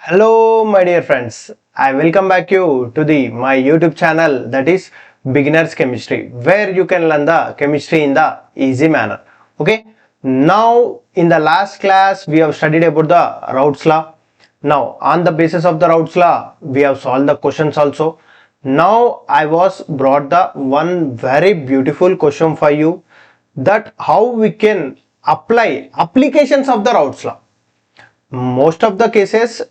Hello my dear friends, I welcome back you to the my YouTube channel, that is Beginners Chemistry, where you can learn the chemistry in the easy manner. Okay, now in the last class we have studied about the Raoult's law. Now on the basis of the Raoult's law we have solved the questions also. Now I was brought the one very beautiful question for you, that how we can apply applications of the Raoult's law. Most of the cases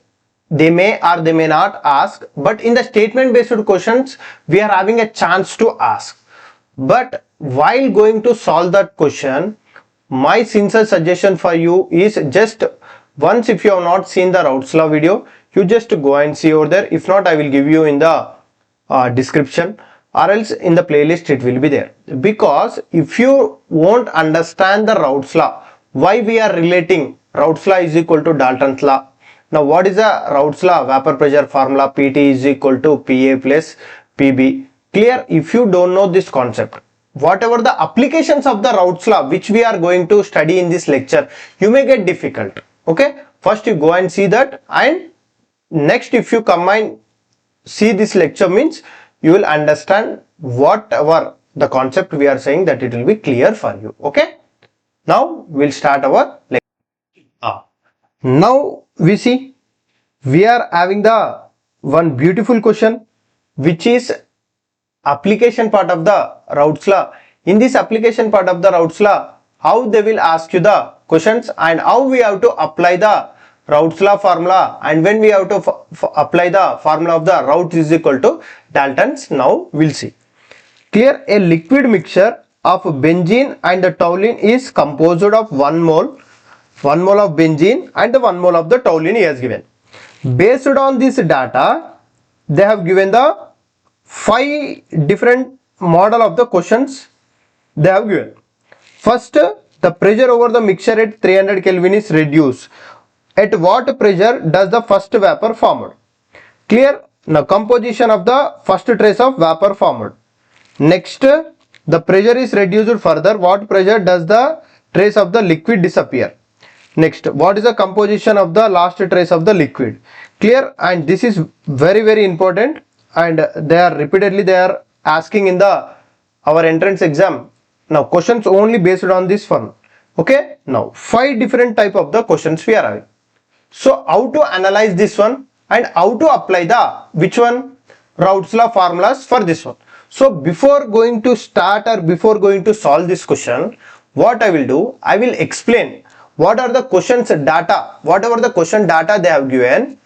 they may or they may not ask, but in the statement based questions we are having a chance to ask. But while going to solve that question, my sincere suggestion for you is, just once, if you have not seen the Raoult's law video, you just go and see over there. If not, I will give you in the description, or else in the playlist it will be there. Because if you won't understand the Raoult's law, why we are relating Raoult's law is equal to Dalton's law. Now what is the Raoult's law? Vapor pressure formula, Pt is equal to Pa plus Pb. Clear? If you don't know this concept, whatever the applications of the Raoult's law which we are going to study in this lecture, you may get difficult. Okay, first you go and see that, and next if you combine see this lecture, means you will understand whatever the concept we are saying, that it will be clear for you. Okay, now we'll start our lecture. Now we see we are having the one beautiful question which is application part of the Raoult's law. In this application part of the Raoult's law, how they will ask you the questions and how we have to apply the Raoult's law formula, and when we have to apply the formula of the Raoult is equal to Dalton's. Now we'll see. Clear? A liquid mixture of benzene and the toluene is composed of 1 mole of benzene and 1 mole of the toluene he has given. Based on this data, they have given the 5 different model of the questions they have given. First, the pressure over the mixture at 300 Kelvin is reduced. At what pressure does the first vapor formed? Clear? Now composition of the first trace of vapor formed. Next, the pressure is reduced further. What pressure does the trace of the liquid disappear? Next, what is the composition of the last trace of the liquid? Clear? And this is very important, and they are repeatedly asking in the our entrance exam. Now questions only based on this one. Okay, now 5 different type of the questions we are having. So how to analyze this one and how to apply the which one? Raoult's law formulas for this one. So before going to start or before going to solve this question, what I will do, I will explain what are the questions data, whatever the question data they have given,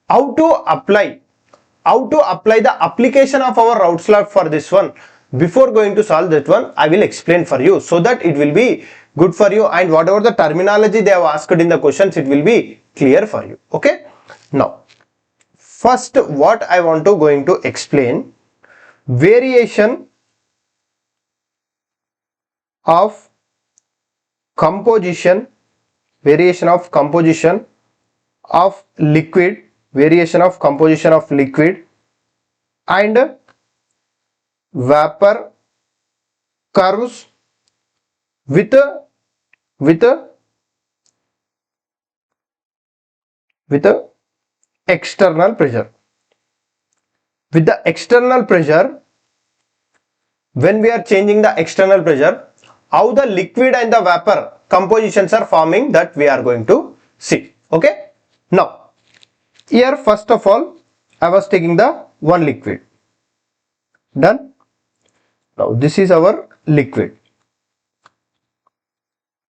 how to apply the application of our Raoult's law for this one. Before going to solve that one, I will explain for you, so that it will be good for you, and whatever the terminology they have asked in the questions, it will be clear for you. Okay, now first what I want to going to explain, variation of composition of liquid, and vapor curves with external pressure. With the external pressure, when we are changing the external pressure, how the liquid and the vapor compositions are forming, that we are going to see. Okay, now here first of all I was taking the one liquid. Done. Now this is our liquid.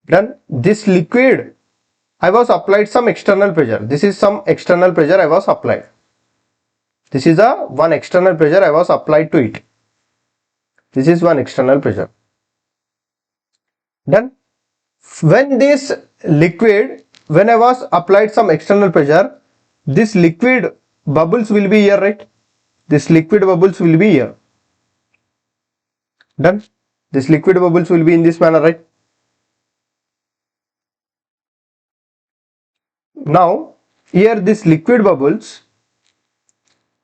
Done. This liquid I was applied some external pressure. This is some external pressure I was applied. This is the one external pressure I was applied to it. This is one external pressure. Done. When this liquid, when I was applied some external pressure, this liquid bubbles will be here, right? This liquid bubbles will be here. Done. This liquid bubbles will be in this manner, right? Now here this liquid bubbles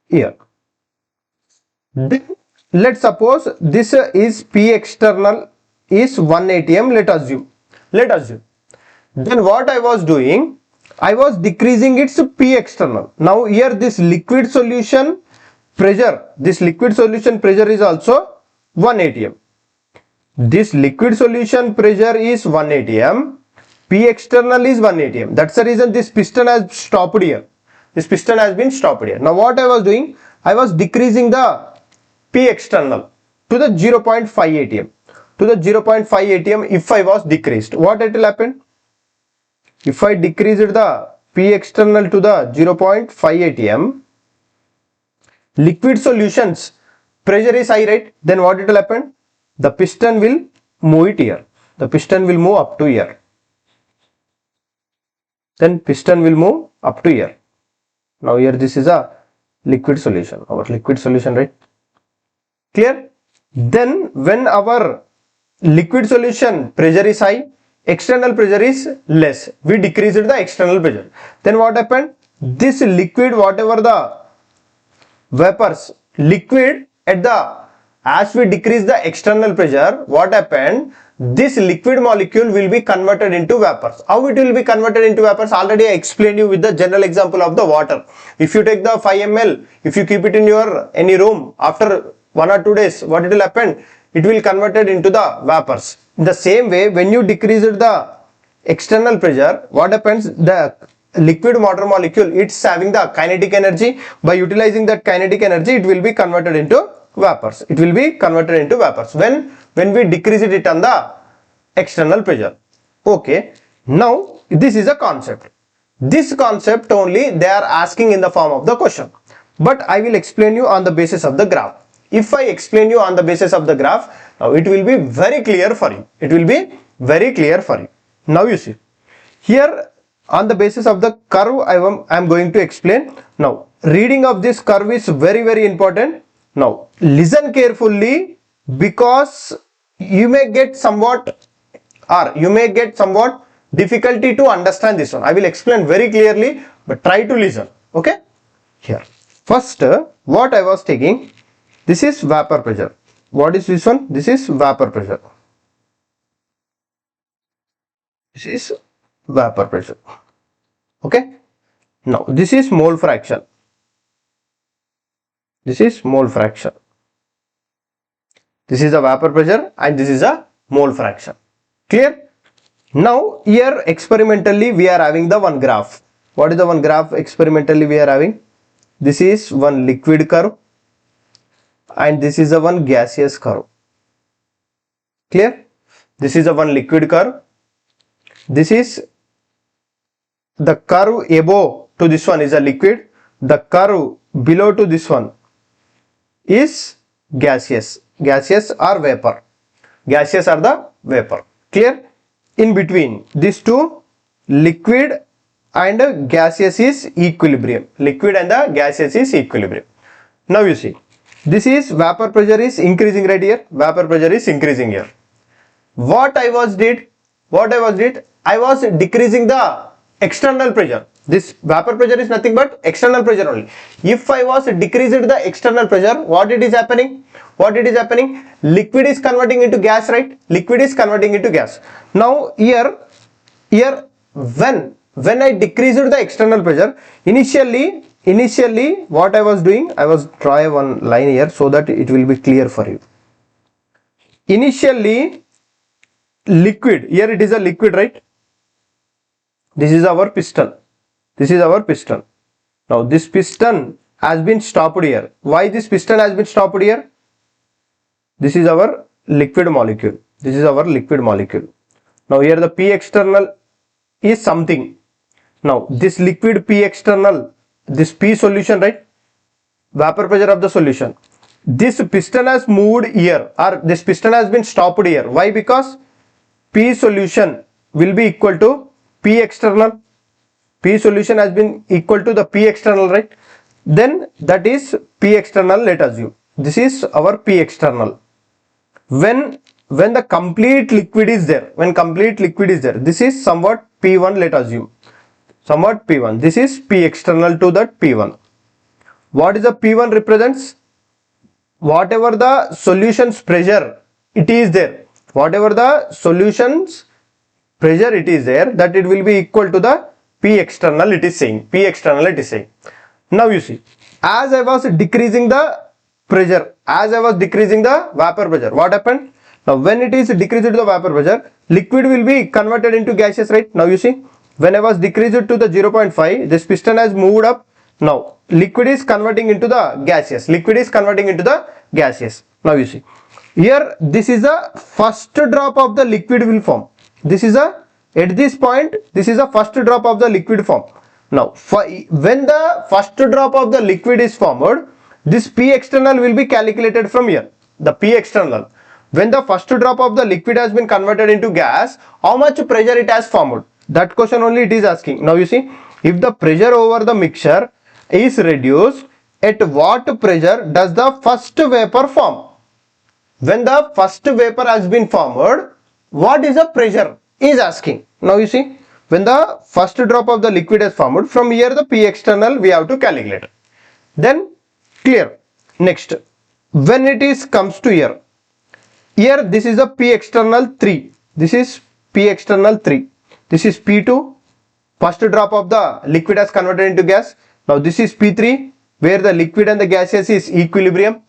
here. Then let's suppose this is P external is 1 atm, let assume. Then what I was doing, I was decreasing its P external. Now here this liquid solution pressure, is also 1 atm. This liquid solution pressure is 1 atm. P external is 1 atm. That's the reason this piston has stopped here. This piston has been stopped here. Now what I was doing? I was decreasing the P external to the 0.5 atm. To the 0.5 atm if I was decreased. What it will happen? If I decreased the P external to the 0.5 atm, liquid solutions pressure is high, right? Then what it will happen? The piston will move it here. The piston will move up to here. Then piston will move up to here. Now here this is a liquid solution, our liquid solution, right? Clear? Then when our liquid solution pressure is high, external pressure is less, we decreased the external pressure. Then what happened? This liquid, whatever the vapors, liquid at the, as we decrease the external pressure, what happened? This liquid molecule will be converted into vapors. How it will be converted into vapors? Already I explained you with the general example of the water. If you take the 5 ml, if you keep it in your any room, after 1 or 2 days, what it will happen? It will converted into the vapors. In the same way, when you decrease the external pressure, what happens? The liquid water molecule, it's having the kinetic energy. By utilizing that kinetic energy, it will be converted into vapors. It will be converted into vapors when we decrease it on the external pressure. Okay. Now this is a concept. This concept only they are asking in the form of the question. But I will explain you on the basis of the graph. If I explain you on the basis of the graph, now it will be very clear for you. It will be very clear for you. Now you see, here on the basis of the curve I am going to explain. Now reading of this curve is very important. Now listen carefully, because you may get somewhat difficulty to understand this one. I will explain very clearly, but try to listen. Okay. Here first what I was taking, this is vapor pressure. What is this one? This is vapor pressure. This is vapor pressure. Okay. Now this is mole fraction. This is mole fraction. This is the vapor pressure and this is a mole fraction. Clear? Now here experimentally we are having the one graph. What is the one graph experimentally we are having? This is one liquid curve and this is a one gaseous curve. Clear? This is a one liquid curve. This is the curve above to this one is a liquid. The curve below to this one is gaseous. Gaseous or vapor. Gaseous are the vapor. Clear? In between these two, liquid and gaseous is equilibrium. Liquid and the gaseous is equilibrium. Now you see, this is vapor pressure is increasing right here. Vapor pressure is increasing here. What I did, I was decreasing the external pressure. This vapor pressure is nothing but external pressure only. If I was decreased the external pressure, what it is happening? Liquid is converting into gas, right? Liquid is converting into gas. Now here when I decreased the external pressure, initially what I was doing, I was drawing one line here so that it will be clear for you. Initially liquid, here it is a liquid, right? This is our piston. This is our piston. Now this piston has been stopped here. Why this piston has been stopped here? This is our liquid molecule. This is our liquid molecule. Now here the P external is something. Now this liquid P external, this P solution, right? Vapor pressure of the solution. This piston has moved here, or this piston has been stopped here. Why? Because P solution will be equal to P external. P solution has been equal to the P external, right? Then that is P external, let us assume. This is our P external. When the complete liquid is there, this is somewhat P1, let us assume. Somewhat P1. This is P external to that P1. What is the P1 represents? Whatever the solution's pressure it is there. Whatever the solution's pressure it is there, that it will be equal to the P external it is saying. P external it is saying. Now you see, as I was decreasing the pressure, as I was decreasing the vapor pressure, what happened? Now when it is decreased to the vapor pressure, liquid will be converted into gaseous, right? Now you see, when I was decreased to the 0.5, this piston has moved up. Now liquid is converting into the gaseous. Liquid is converting into the gaseous. Now you see, here this is the first drop of the liquid will form. This is a, at this point, this is the first drop of the liquid form. Now when the first drop of the liquid is formed, this P external will be calculated from here. The P external, when the first drop of the liquid has been converted into gas, how much pressure it has formed? That question only it is asking. Now you see, if the pressure over the mixture is reduced, at what pressure does the first vapor form? When the first vapor has been formed, what is the pressure is asking. Now you see, when the first drop of the liquid is formed, from here the P external we have to calculate. Then clear. Next, when it is comes to here, this is a P external 3. This is P external 3. This is P2. First drop of the liquid has converted into gas. Now this is P3, where the liquid and the gaseous is equilibrium.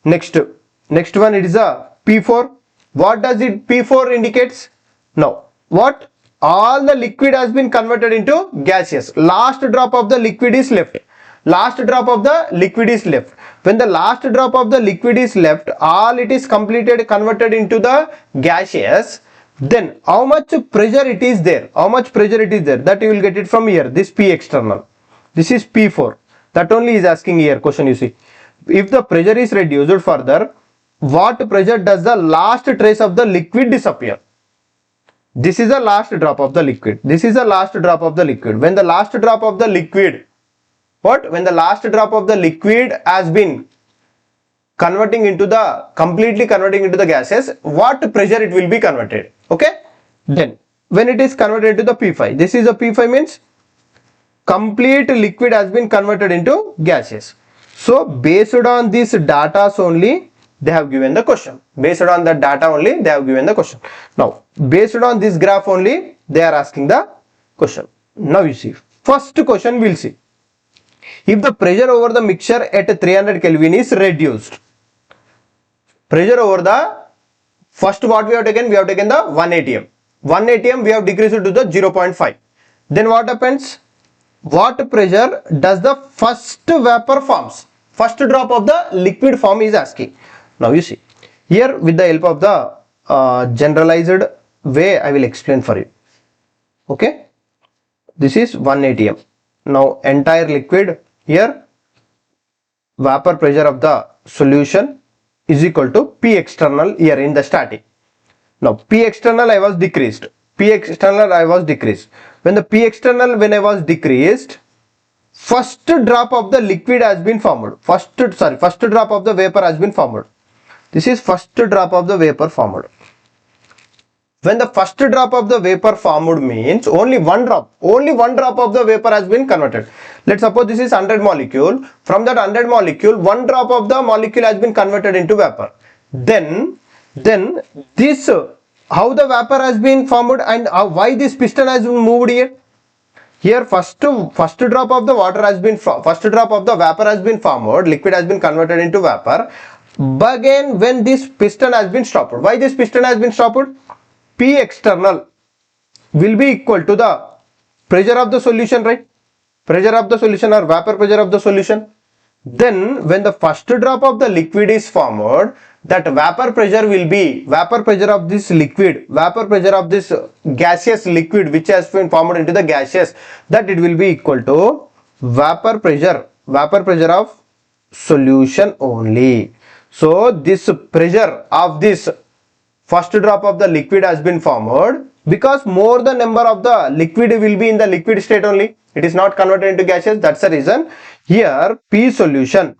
Next one it is a P4. What does it P4 indicates? Now what? All the liquid has been converted into gaseous. Last drop of the liquid is left. Last drop of the liquid is left. When the last drop of the liquid is left, all it is completed converted into the gaseous. Then how much pressure it is there? How much pressure it is there? That you will get it from here. This P external. This is P4. That only is asking here question, you see. If the pressure is reduced further, what pressure does the last trace of the liquid disappear? This is the last drop of the liquid. This is the last drop of the liquid. When the last drop of the liquid, when the last drop of the liquid has been converting into the, completely converting into the gases, what pressure it will be converted? Okay. Then when it is converted into the P5, this is a P5 means complete liquid has been converted into gases. So based on these data only they have given the question. Based on the data only they have given the question. Now based on this graph only they are asking the question. Now you see, first question we'll see. If the pressure over the mixture at 300 Kelvin is reduced, pressure over the, first what we have taken? We have taken the 1 atm. 1 atm we have decreased to the 0.5. Then what happens? What pressure does the first vapor forms? First drop of the liquid form is asking. Now you see, here with the help of the generalized way I will explain for you. Okay. This is 1 atm. Now entire liquid, here vapor pressure of the solution is equal to P external here in the static. Now P external I was decreased. P external I was decreased. When the P external when I was decreased, first drop of the liquid has been formed. First drop of the vapor has been formed. This is first drop of the vapor formed. When the first drop of the vapor formed means only one drop of the vapor has been converted. Let's suppose this is 100 molecule. From that 100 molecule, one drop of the molecule has been converted into vapor. Then this, how the vapor has been formed and why this piston has been moved here? Here first drop of the water has been, first drop of the vapor has been formed, liquid has been converted into vapor. But again when this piston has been stopped, why this piston has been stopped? P external will be equal to the pressure of the solution, right? Pressure of the solution or vapor pressure of the solution. Then when the first drop of the liquid is formed, that vapor pressure will be vapor pressure of this liquid, vapor pressure of this gaseous liquid which has been formed into the gaseous, that it will be equal to vapor pressure of solution only. So this pressure of this first drop of the liquid has been formed because more the number of the liquid will be in the liquid state only. It is not converted into gaseous. That's the reason here P solution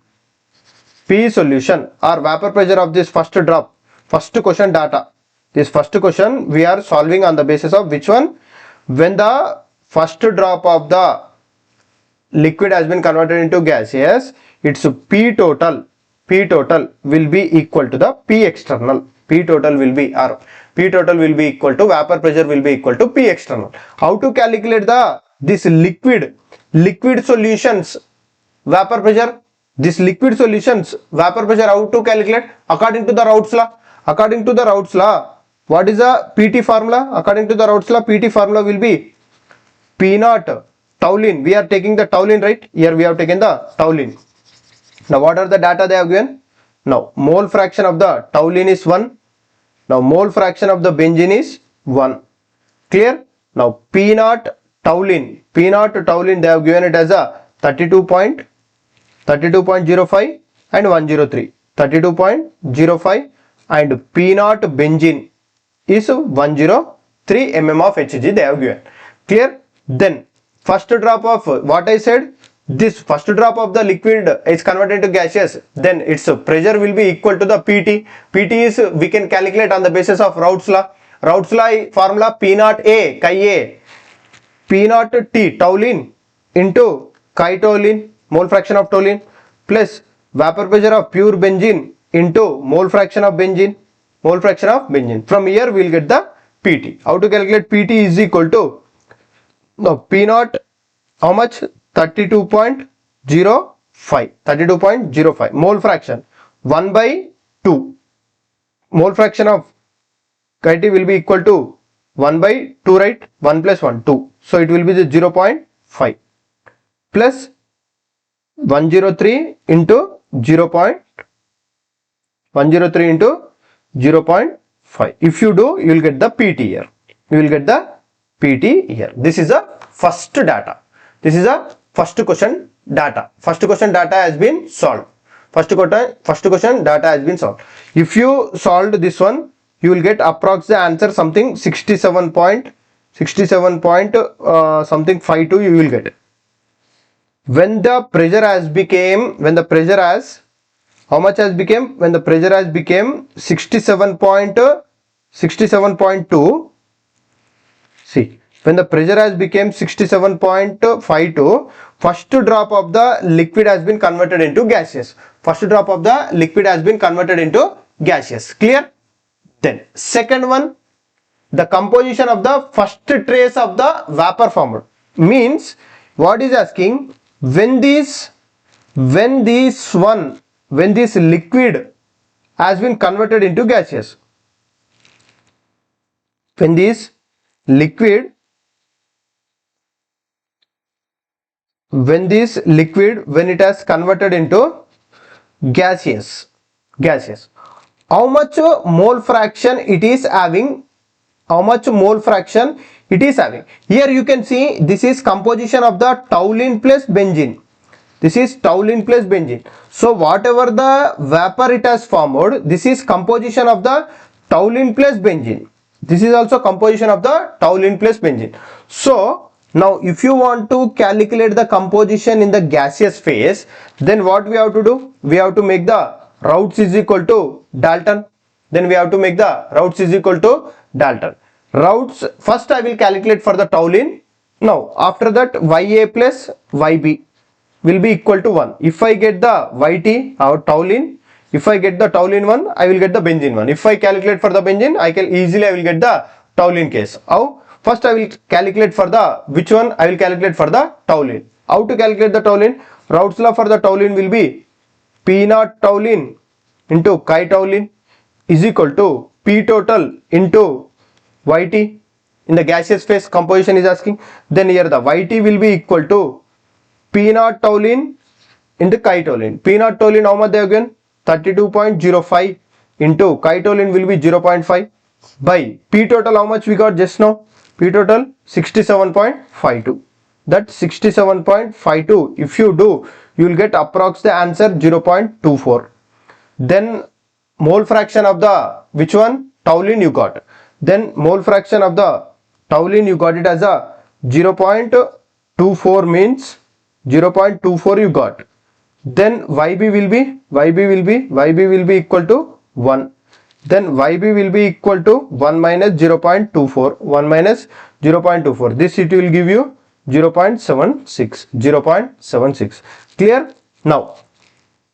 or vapor pressure of this first drop, first question data. This first question we are solving on the basis of which one? When the first drop of the liquid has been converted into gaseous, its P total will be equal to the P external. P total will be equal to vapor pressure will be equal to P external. How to calculate the this liquid solutions vapor pressure, this liquid solutions vapor pressure, how to calculate? According to the Raoult's law. According to the Raoult's law, what is the PT formula? According to the Raoult's law, PT formula will be P naught tauline. We are taking the tauline, right? Here we have taken the tauline. Now what are the data they have given? Now mole fraction of the tauline is 1. Now mole fraction of the benzene is 1. Clear? Now P naught tauline they have given it as a 32.05 and 103. 32.05 and P naught benzene is 103 mm of Hg they have given. Clear? Then first drop of what I said, this first drop of the liquid is converted into gaseous, then its pressure will be equal to the PT. PT is we can calculate on the basis of Raoult's law. Raoult's law formula P naught A chi A, P naught T tauline into chi tauline, mole fraction of tauline, plus vapor pressure of pure benzene into mole fraction of benzene. From here we will get the PT. How to calculate PT is equal to, now P naught how much? 32.05 mole fraction 1 by 2. Mole fraction of KT will be equal to 1 by 2, right? 1 plus 1 2, so it will be the 0.5 plus 103 into 0.5. If you do, you will get the PT here. This is the first data. This is a first question data. First question data has been solved. First question data has been solved. If you solved this one, you will get approx the answer something 67 point something 52 you will get. When the pressure has became, how much has become? When the pressure has become 67.2, see, when the pressure has become 67.52, first drop of the liquid has been converted into gaseous. Clear? Then second one, the composition of the first trace of the vapor formed. Means what is asking, when this liquid has been converted into gaseous, when it has converted into gaseous, how much mole fraction it is having? Here you can see this is composition of the tauline plus benzene. So whatever the vapor it has formed, this is composition of the tauline plus benzene. This is also composition of the tauline plus benzene. So now if you want to calculate the composition in the gaseous phase, then what we have to do? We have to make the Raoult's is equal to Dalton. Raoult's first I will calculate for the tauline. Now after that Ya plus Yb will be equal to 1. If I get the Yt or tauline, if I get the tauline 1, I will get the benzene 1. If I calculate for the benzene, I will get the tauline case. How? First I will calculate for the which one? I will calculate for the tauline. How to calculate the tauline? Raoult's law for the tauline will be P naught tauline into chi tauline is equal to P total into Yt. In the gaseous phase composition is asking. Then here the Yt will be equal to P naught tauline into chi tauline. P naught tauline how much they have given? 32.05 into chi tauline will be 0.5 by P total how much we got just now? P total 67.52. That 67.52 if you do, you will get approx the answer 0.24. Then mole fraction of the which one? Tauline you got. Then mole fraction of the tauline you got it as a 0.24 means 0.24 you got. Then Yb will be equal to 1. Then Yb will be equal to 1 minus 0.24. This it will give you 0.76. Clear? Now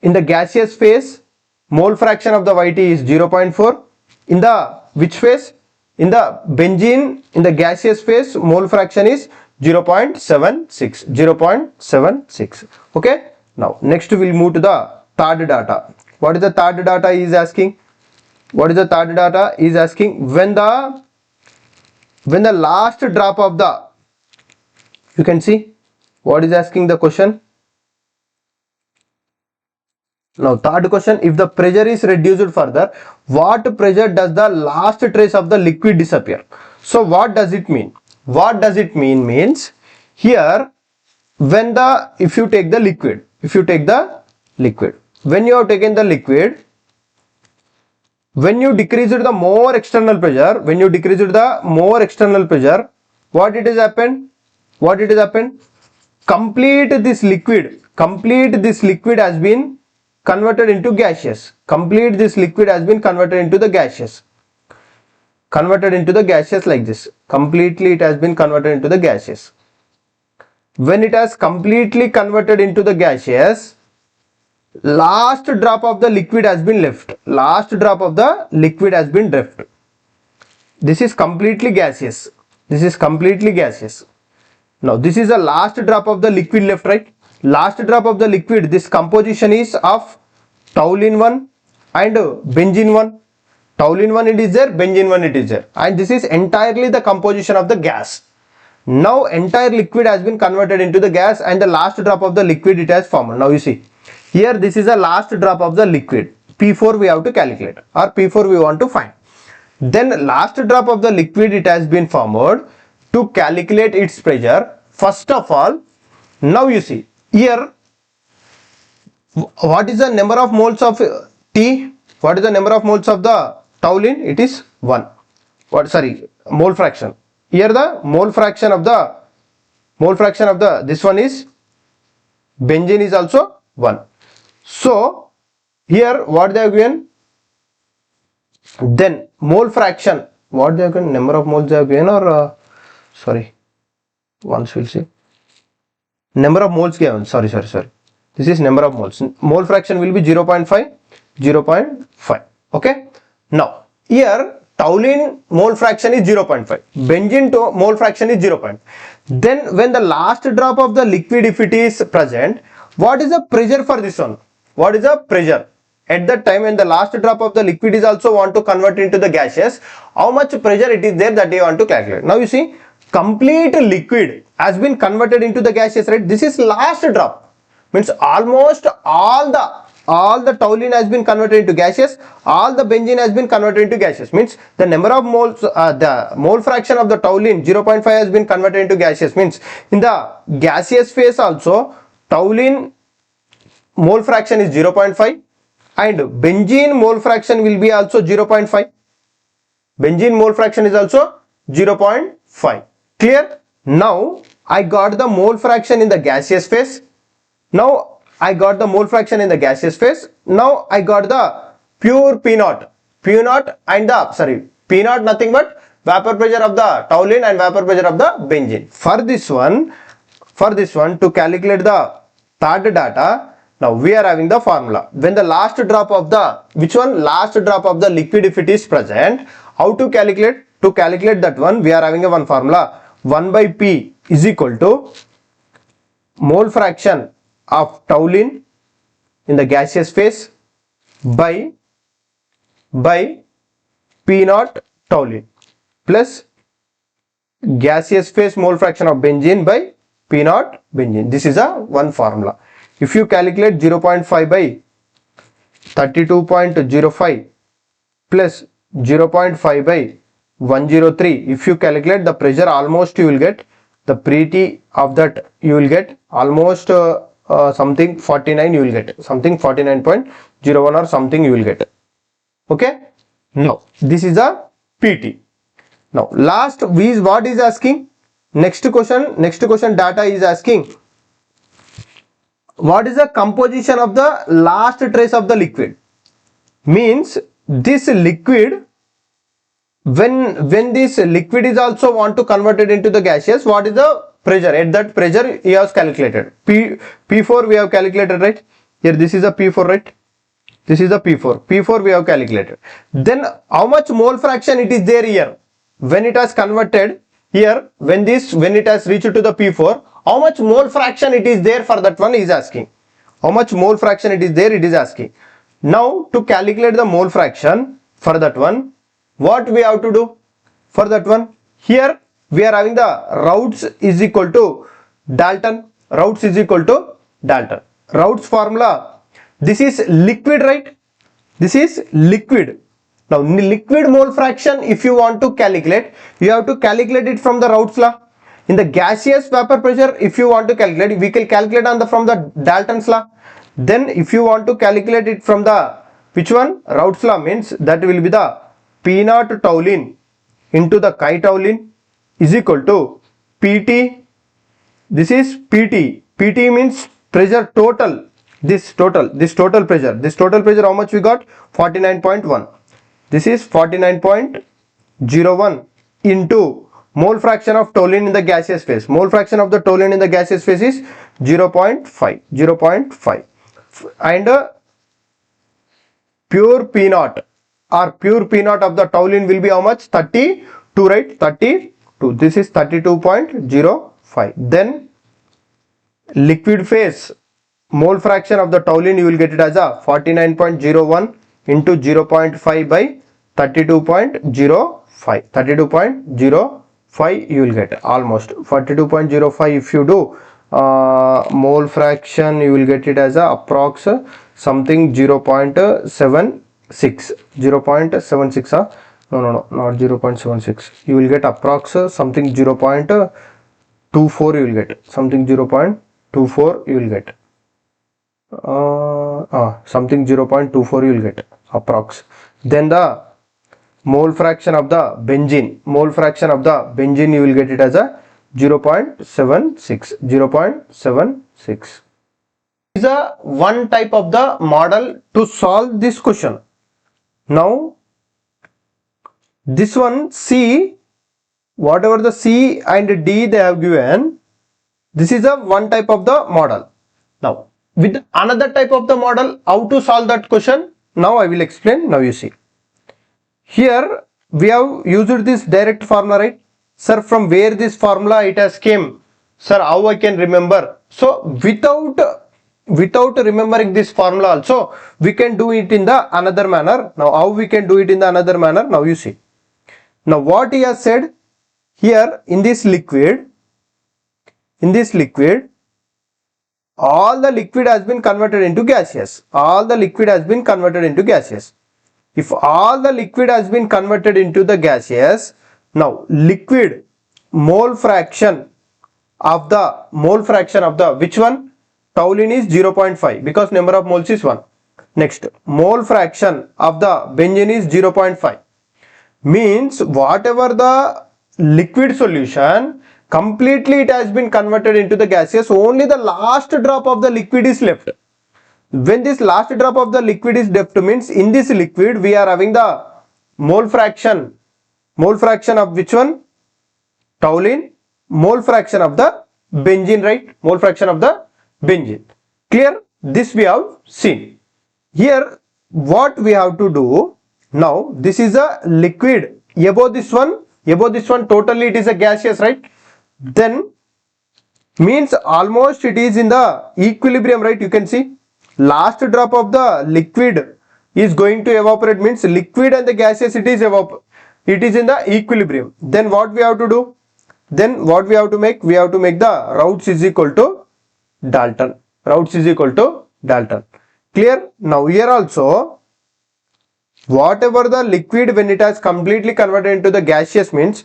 in the gaseous phase mole fraction of the Yt is 0.4. In the which phase? In the benzene, in the gaseous phase mole fraction is 0.76, 0.76. Okay. Now next we'll move to the third data. What is the third data is asking? What is the third data is asking? When the last drop of the, you can see what is asking the question. Now third question, if the pressure is reduced further, what pressure does the last trace of the liquid disappear? So what does it mean? What does it mean means here, when the, if you take the liquid, when you have taken the liquid, when you decrease the more external pressure, what it has happened? Complete this liquid has been converted into gaseous. Converted into the gaseous like this. Completely it has been converted into the gaseous. When it has completely converted into the gaseous, last drop of the liquid has been left. This is completely gaseous. Now this is the last drop of the liquid left, right? Last drop of the liquid, this composition is of toluene 1 and benzene 1. Toluene 1 it is there, benzene 1 it is there, and this is entirely the composition of the gas. Now entire liquid has been converted into the gas and the last drop of the liquid it has formed. Now you see here, this is the last drop of the liquid. P4 we have to calculate, or P4 we want to find. Then last drop of the liquid it has been formed. To calculate its pressure, first of all, now you see here, what is the number of moles of T? What is the number of moles of the toluene? It is 1. Mole fraction. Here the mole fraction of the this one is benzene is also 1. So here what they have given? Then mole fraction, what they have given? Number of moles they have given, or once we'll see. Number of moles given. Sorry. This is number of moles. Mole fraction will be 0.5. Okay. Now here toluene mole fraction is 0.5. Benzene mole fraction is 0.5. Then when the last drop of the liquid, if it is present, what is the pressure for this one? What is the pressure? At that time when the last drop of the liquid is also want to convert into the gaseous, how much pressure it is there, that you want to calculate. Now you see, complete liquid has been converted into the gaseous, right? This is last drop, means almost all the toluene has been converted into gaseous, all the benzene has been converted into gaseous, means the number of moles, the mole fraction of the toluene 0.5 has been converted into gaseous, means in the gaseous phase also toluene mole fraction is 0.5 and benzene mole fraction will be also 0.5. Benzene mole fraction is also 0.5. Clear? Now I got the mole fraction in the gaseous phase. Now I got the pure P0 and the P0 nothing but vapor pressure of the toluene and vapor pressure of the benzene. For this one to calculate the third data, now we are having the formula. When the last drop of the, last drop of the liquid, if it is present, how to calculate? To calculate that one, we are having a one formula. 1 by P is equal to mole fraction of toluene in the gaseous phase by P0 toluene plus gaseous phase mole fraction of benzene by P0 benzene. This is a one formula. If you calculate 0.5 by 32.05 plus 0.5 by 103, if you calculate the pressure, almost you will get the pre-T of that, you will get almost something 49, you will get something 49.01 or something you will get. Okay. Now this is a PT. Now last is what is asking? Next question data is asking, what is the composition of the last trace of the liquid? Means this liquid, when this liquid is also want to convert it into the gaseous, what is the pressure? At that pressure he has calculated. P4 we have calculated, right? Here this is a P4, right? This is the P4 we have calculated. Then how much mole fraction it is there here? When it has converted Here when it has reached to the P4, how much mole fraction it is there for that one is asking. How much mole fraction it is there, it is asking. Now to calculate the mole fraction for that one, what we have to do for that one? Here we are having the Raoult's is equal to Dalton. Raoult's is equal to Dalton. Raoult's formula, this is liquid, right? This is liquid. Now liquid mole fraction, if you want to calculate, you have to calculate it from the Raoult's law. In the gaseous vapor pressure, if you want to calculate, we can calculate from the Dalton's law. Then if you want to calculate it from the which one? Raoult's law, means that will be the P naught toluene into the chi toluene is equal to PT. This is PT. PT means pressure total. This total pressure. This total pressure, how much we got? 49.1. This is 49.01 into mole fraction of toluene in the gaseous phase. Mole fraction of the toluene in the gaseous phase is 0.5. And pure P naught or pure P naught of the toluene will be how much? 32, right? 32. This is 32.05. Then liquid phase mole fraction of the toluene, you will get it as a 49.01 into 0.5 by 32.05. 32.05 you will get almost 42.05. If you do mole fraction, you will get it as a approx something 0.76. 0.76. No, not 0.76. You will get approx something 0.24. You will get something 0.24. You will get something 0.24 you will get approx. Then the mole fraction of the benzene, you will get it as a 0.76. 0.76 is a one type of the model to solve this question. Now this one, C, whatever the C and D they have given, this is a one type of the model. Now with another type of the model, how to solve that question, now I will explain. Now you see, here we have used this direct formula, right? Sir, from where this formula it has came? Sir, how I can remember? So without remembering this formula also, we can do it in the another manner. Now how we can do it in the another manner? Now you see. Now what he has said here, in this liquid, all the liquid has been converted into gaseous. All the liquid has been converted into gaseous. If all the liquid has been converted into the gaseous, now liquid mole fraction of the which one? Toluene is 0.5 because number of moles is 1. Next, mole fraction of the benzene is 0.5. Means whatever the liquid solution, completely it has been converted into the gaseous, only the last drop of the liquid is left. When this last drop of the liquid is left, means in this liquid we are having the mole fraction of which one? Toluene, mole fraction of the benzene, right? Mole fraction of the benzene. Clear? This we have seen. Here what we have to do, now this is a liquid, above this one totally it is a gaseous, right? Then means almost it is in the equilibrium, right? You can see last drop of the liquid is going to evaporate, means liquid and the gaseous it is in the equilibrium. Then what we have to do? Then what we have to make? We have to make the Raoult's is equal to Dalton. Raoult's is equal to Dalton. Clear? Now here also, whatever the liquid, when it has completely converted into the gaseous, means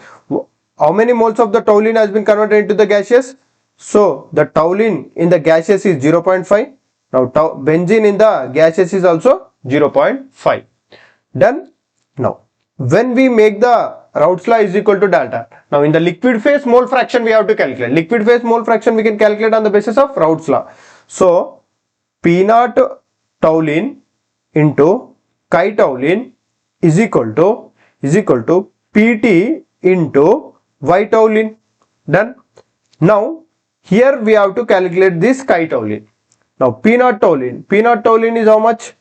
how many moles of the toluene has been converted into the gaseous? So the toluene in the gaseous is 0.5. Now benzene in the gaseous is also 0.5. Done? Now when we make the Raoult's law is equal to Dalton, now in the liquid phase mole fraction we have to calculate. Liquid phase mole fraction we can calculate on the basis of Raoult's law. So P naught toluene into chi toluene is equal to PT into Y toluene. Done? Now here we have to calculate this chi toluene. Now P naught toluene is how much?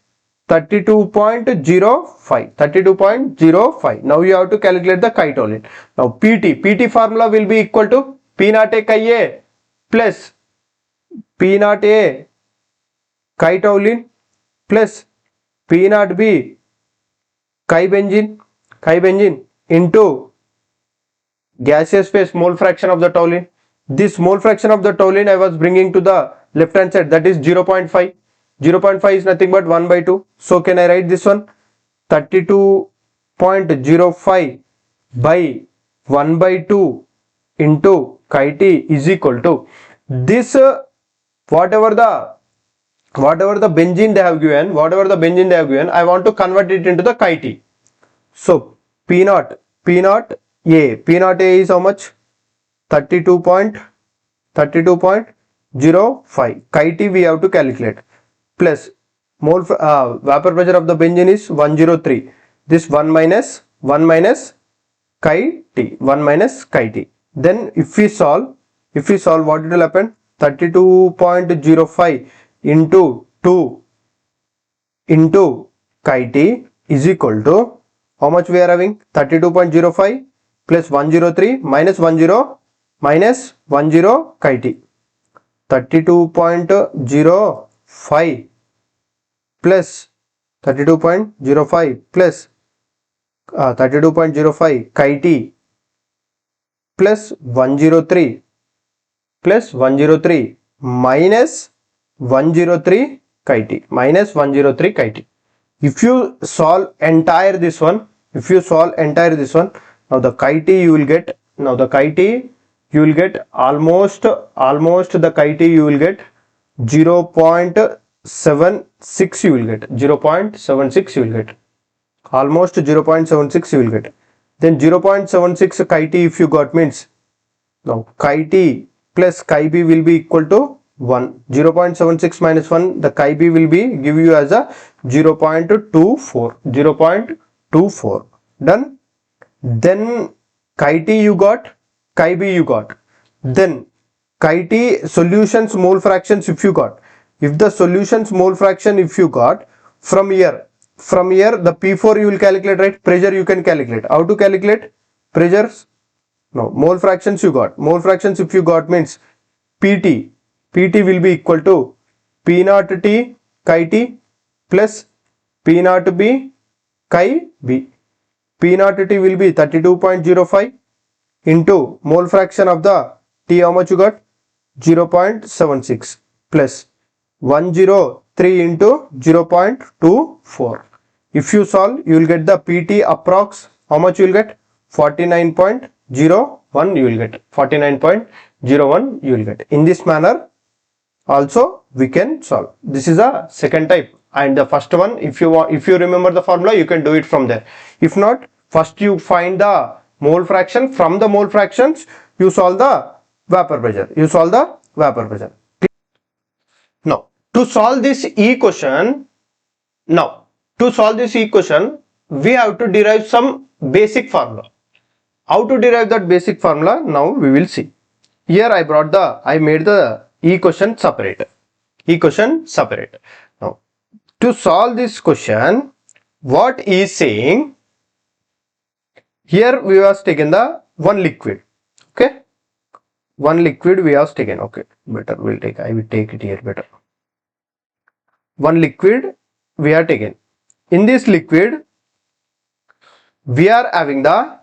32.05. 32.05. Now you have to calculate the chi toluene. Now PT formula will be equal to P naught A chi A plus P naught A chi toluene plus P naught B chi benzene into gaseous phase mole fraction of the toluene. This mole fraction of the toluene I was bringing to the left hand side, that is 0.5. 0.5 is nothing but 1 by 2. So can I write this one? 32.05 by 1 by 2 into chi t is equal to this whatever the benzene they have given, I want to convert it into the chi t. So P naught A is how much? 32.05. Chi t we have to calculate, plus mole vapor pressure of the benzene is 103. This 1 minus chi t, 1 minus chi t. Then if we solve, what it will happen? 32.05 into 2 into chi t is equal to how much we are having? 32.05 plus 103 minus 10 chi t. 32.05 plus 32.05 plus 32.05 chi t plus 103 minus 103 chi t. If you solve entire this one, now the chi t you will get, almost the chi t you will get 0.76 you will get, almost 0.76 you will get. Then 0.76 chi t if you got means, now chi t plus chi b will be equal to 1. 0.76 minus 1, the chi b will be give you as a 0.24. Done. Then chi t you got, chi b you got. Then chi t solutions mole fractions if you got. If the solutions mole fraction if you got, from here the P4 you will calculate, right? Pressure you can calculate. How to calculate pressures? No, mole fractions you got. Mole fractions if you got means PT will be equal to P naught T chi T plus P naught B chi B. P naught T will be 32.05 into mole fraction of the T, how much you got? 0.76 plus 103 into 0.24. If you solve, you will get the PT approx. How much you will get? 49.01 you will get. 49.01 you will get. In this manner also we can solve. This is a second type, and the first one, if you remember the formula, you can do it from there. If not, first you find the mole fraction. From the mole fractions you solve the vapor pressure. Now to solve this equation, we have to derive some basic formula. How to derive that basic formula? Now we will see. Here I made the equation separate. Now to solve this question, what is saying? Here we have taken the one liquid. Okay, one liquid we have taken. Okay, better I will take it here better. One liquid we are taken. In this liquid we are having the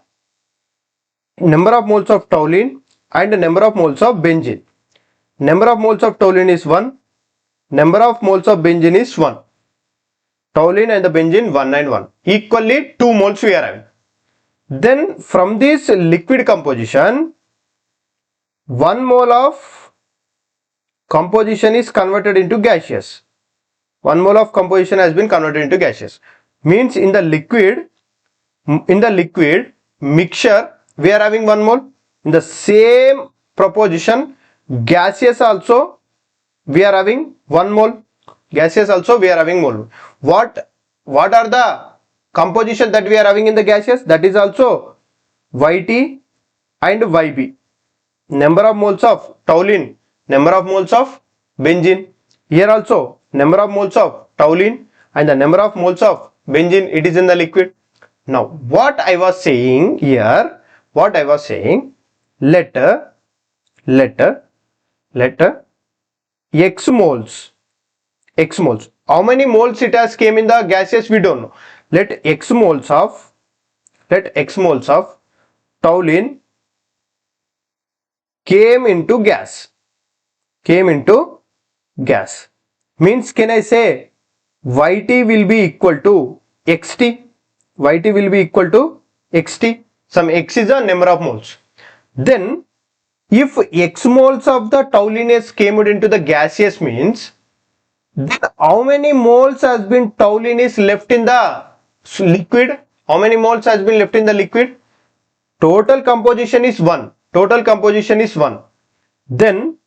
number of moles of toluene and number of moles of benzene. Number of moles of toluene is 1, number of moles of benzene is 1. Toluene and the benzene 1 and 1. Equally 2 moles we are having. Then from this liquid composition, 1 mole of composition is converted into gaseous. 1 mole of composition has been converted into gaseous. Means in the liquid mixture we are having 1 mole. In the same proposition, gaseous also we are having 1 mole. What are the composition that we are having in the gaseous? That is also YT and YB. Number of moles of toluene, number of moles of benzene. Here also number of moles of toluene and the number of moles of benzene it is in the liquid. Now what I was saying here, let x moles, how many moles it has came in the gaseous we don't know. Let x moles of toluene came into gas, means can I say yt will be equal to xt, some x is the number of moles. Then if x moles of the toluene is came into the gaseous means, then how many moles has been toluene is left in the liquid? How many moles has been left in the liquid? Total composition is 1. Then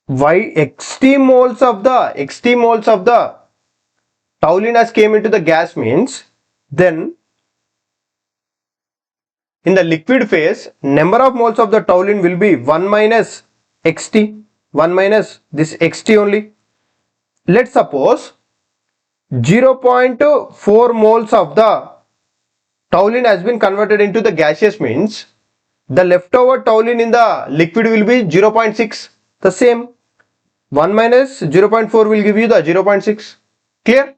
xt moles of the toluene has came into the gas means, then in the liquid phase number of moles of the toluene will be 1 minus xt, 1 minus this xt only. Let's suppose 0.4 moles of the toluene has been converted into the gaseous means, the leftover toluene in the liquid will be 0.6. The same 1 minus 0.4 will give you the 0.6. Clear?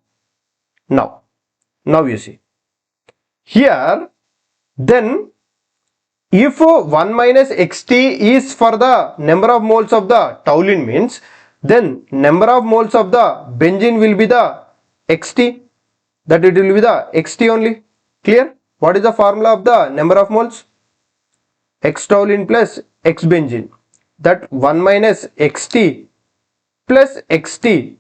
Now you see here, then if 1 minus xt is for the number of moles of the toluene means, then number of moles of the benzene will be the xt, that it will be the xt only. Clear? What is the formula of the number of moles? X toluene plus X benzene, that 1 minus xt plus xt,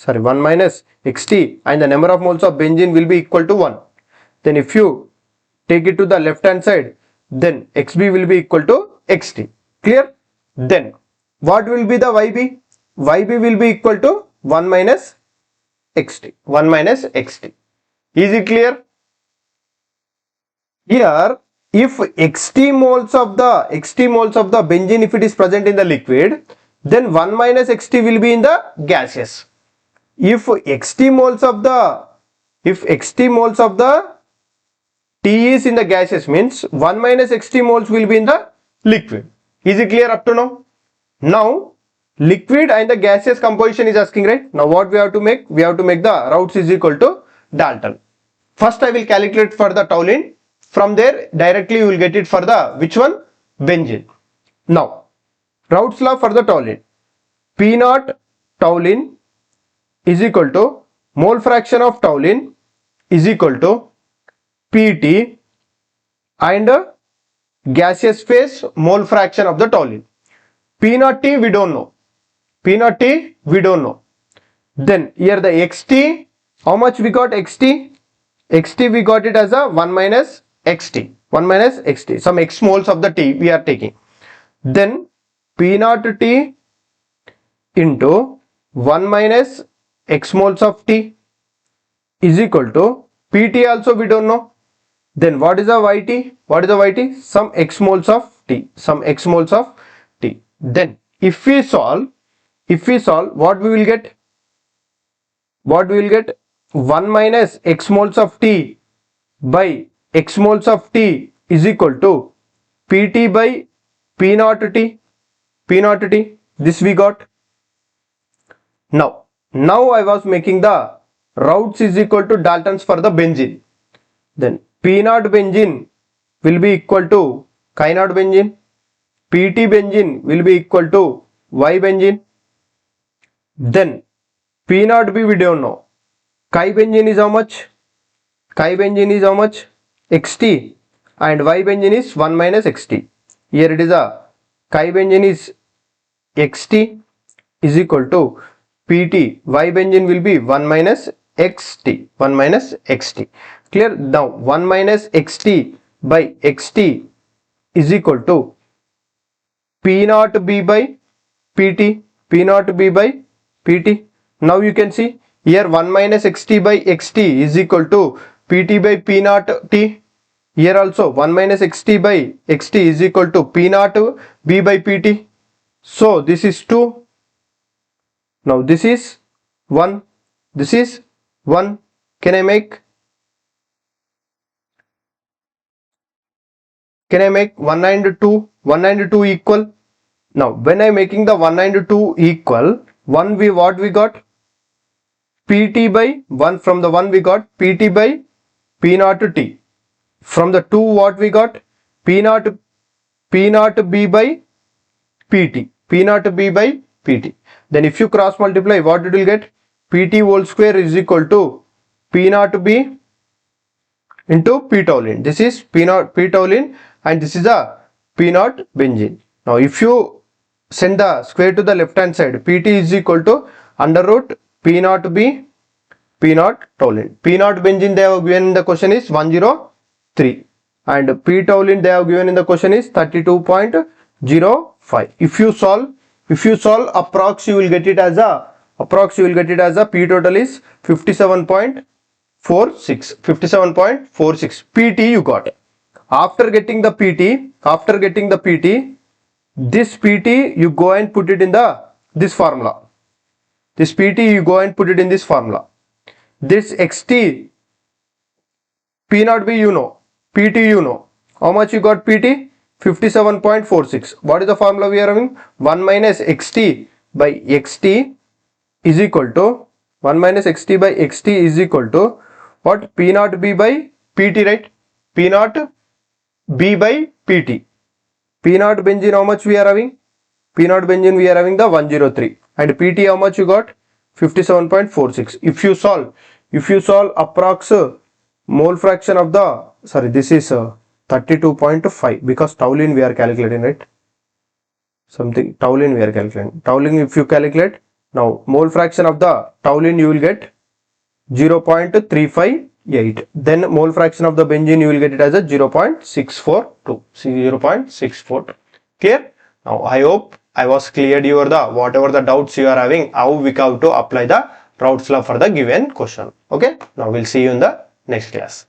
1 minus xt and the number of moles of benzene will be equal to 1. Then if you take it to the left hand side, then xb will be equal to xt. Clear? Then what will be the yb? Yb will be equal to 1 minus xt. Is it clear? Here if xt moles of the benzene if it is present in the liquid, then 1 minus xt will be in the gaseous. If xt moles of the T is in the gaseous means 1 minus xt moles will be in the liquid. Is it clear up to now? Now liquid and the gaseous composition is asking, right? Now what we have to make? We have to make the Raoult is equal to Dalton. First I will calculate for the toluene. From there directly you will get it for the which one? Benzene. Now Raoult's law for the toluene. P naught toluene is equal to mole fraction of toluene is equal to Pt and gaseous phase mole fraction of the toluene. P naught T we don't know. Then here the xt, how much we got xt? Xt we got it as a 1 minus xt. Some x moles of the T we are taking. Then P naught T into 1 minus x moles of T is equal to Pt also we don't know. Then what is the yt? Some x moles of T. Then if we solve, what we will get? 1 minus x moles of T by x moles of T is equal to Pt by P naught T. This we got. Now I was making the Raoult's is equal to Dalton's for the benzene. Then P naught benzene will be equal to chi naught benzene. Pt benzene will be equal to y benzene. Then P naught B we don't know. Chi benzene is how much? Xt, and y benzene is 1 minus xt. Here it is a chi benzene is xt is equal to Pt. Y benzene will be 1 minus xt. Clear? Now 1 minus xt by xt is equal to P naught B by Pt. Now you can see here 1 minus xt by xt is equal to Pt by P naught T. Here also 1 minus xt by xt is equal to P naught B by Pt. So this is 2. Now this is 1. This is 1. Can I make 1 and 2? 1 and 2 equal. Now when I making the 1 and 2 equal, 1 we what we got? Pt by 1. From the 1 we got Pt by P naught T. From the 2 what we got? P naught B by Pt. P naught B by Pt. Then if you cross multiply, what it will get? Pt whole square is equal to P naught B into P toluene. This is P toluene and this is a P naught benzene. Now if you send the square to the left hand side, Pt is equal to under root P naught B P naught toluene. P naught benzene they have given in the question is 103 and P toluene they have given in the question is 32.05. If you solve approx you will get it as a P total is 57.46. Pt you got. After getting the Pt, this Pt you go and put it in this formula. This Pt you go and put it in this formula. This xt P naught B you know, Pt you know. How much you got Pt? 57.46. What is the formula we are having? 1 minus xt by xt is equal to what? P naught B by Pt, right? P naught B by Pt. P naught benzene how much we are having? P naught benzene we are having the 103 and Pt how much you got? 57.46. If you solve approx mole fraction of the, sorry, this is 32.5 because toluene we are calculating, right? Toluene we are calculating. Toluene if you calculate, now mole fraction of the toluene you will get 0.358. Then mole fraction of the benzene you will get it as a 0.642. See 0.642. Clear? Now I hope I was cleared whatever the doubts you are having, how we have to apply the Raoult's law for the given question. Okay. Now we'll see you in the next class.